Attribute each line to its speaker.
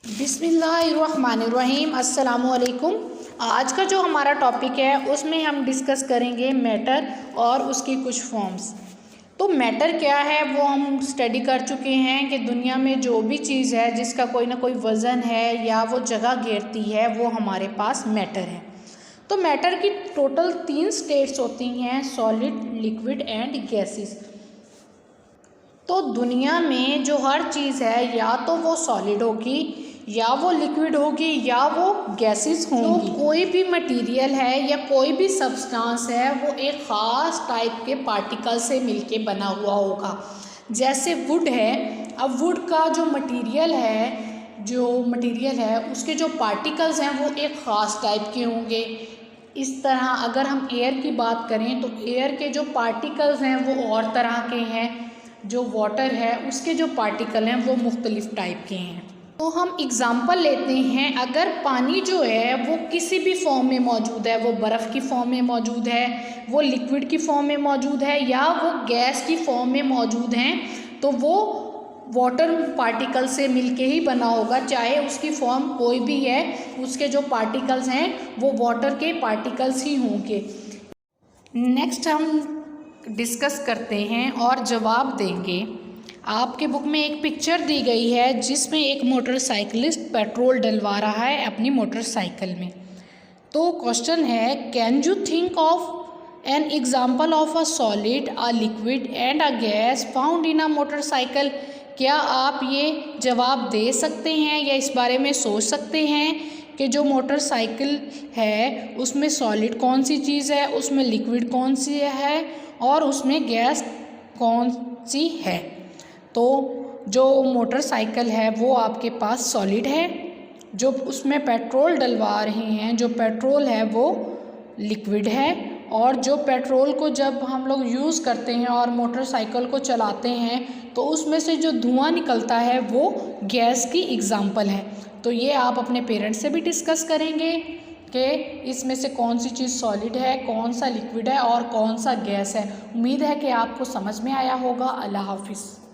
Speaker 1: बिस्मिल्लाहिर्रहमानिर्रहीम। अस्सलामुअलैकुम। आज का जो हमारा टॉपिक है उसमें हम डिस्कस करेंगे मैटर और उसकी कुछ फॉर्म्स। तो मैटर क्या है वो हम स्टडी कर चुके हैं कि दुनिया में जो भी चीज़ है जिसका कोई ना कोई वज़न है या वो जगह घेरती है वो हमारे पास मैटर है। तो मैटर की टोटल 3 स्टेट्स होती हैं, सॉलिड, लिक्विड एंड गैसेस। तो दुनिया में जो हर चीज़ है या तो वो सॉलिड होगी या वो लिक्विड होगी या वो गैसेस होंगी। तो कोई भी मटेरियल है या कोई भी सब्सटेंस है वो एक ख़ास टाइप के पार्टिकल से मिलके बना हुआ होगा। जैसे वुड है, अब वुड का जो मटेरियल है उसके जो पार्टिकल्स हैं वो एक ख़ास टाइप के होंगे। इस तरह अगर हम एयर की बात करें तो एयर के जो पार्टिकल्स हैं वो और तरह के हैं। जो वाटर है उसके जो पार्टिकल हैं वो मुख्तलिफ टाइप के हैं। तो हम एग्ज़ाम्पल लेते हैं, अगर पानी जो है वो किसी भी फॉर्म में मौजूद है, वो बर्फ़ की फॉर्म में मौजूद है, वो लिक्विड की फॉर्म में मौजूद है या वो गैस की फॉर्म में मौजूद हैं, तो वो वाटर पार्टिकल से मिलके ही बना होगा। चाहे उसकी फॉर्म कोई भी है, उसके जो पार्टिकल्स हैं वो वाटर के पार्टिकल्स ही होंगे। नेक्स्ट हम डिस्कस करते हैं और जवाब देंगे। आपके बुक में एक पिक्चर दी गई है जिसमें एक मोटरसाइकिलिस्ट पेट्रोल डलवा रहा है अपनी मोटरसाइकिल में। तो क्वेश्चन है, can you think of an example of a solid, a liquid and a gas found in a motorcycle. क्या आप ये जवाब दे सकते हैं या इस बारे में सोच सकते हैं कि जो मोटरसाइकिल है उसमें सॉलिड कौन सी चीज़ है, उसमें लिक्विड कौन सी है और उसमें गैस कौन सी है। तो जो मोटरसाइकिल है वो आपके पास सॉलिड है, जो उसमें पेट्रोल डलवा रहे हैं जो पेट्रोल है वो लिक्विड है, और जो पेट्रोल को जब हम लोग यूज़ करते हैं और मोटरसाइकिल को चलाते हैं तो उसमें से जो धुआं निकलता है वो गैस की एग्जाम्पल है। तो ये आप अपने पेरेंट्स से भी डिस्कस करेंगे कि इसमें से कौन सी चीज़ सॉलिड है, कौन सा लिक्विड है और कौन सा गैस है। उम्मीद है कि आपको समझ में आया होगा। अल्लाह हाफिज़।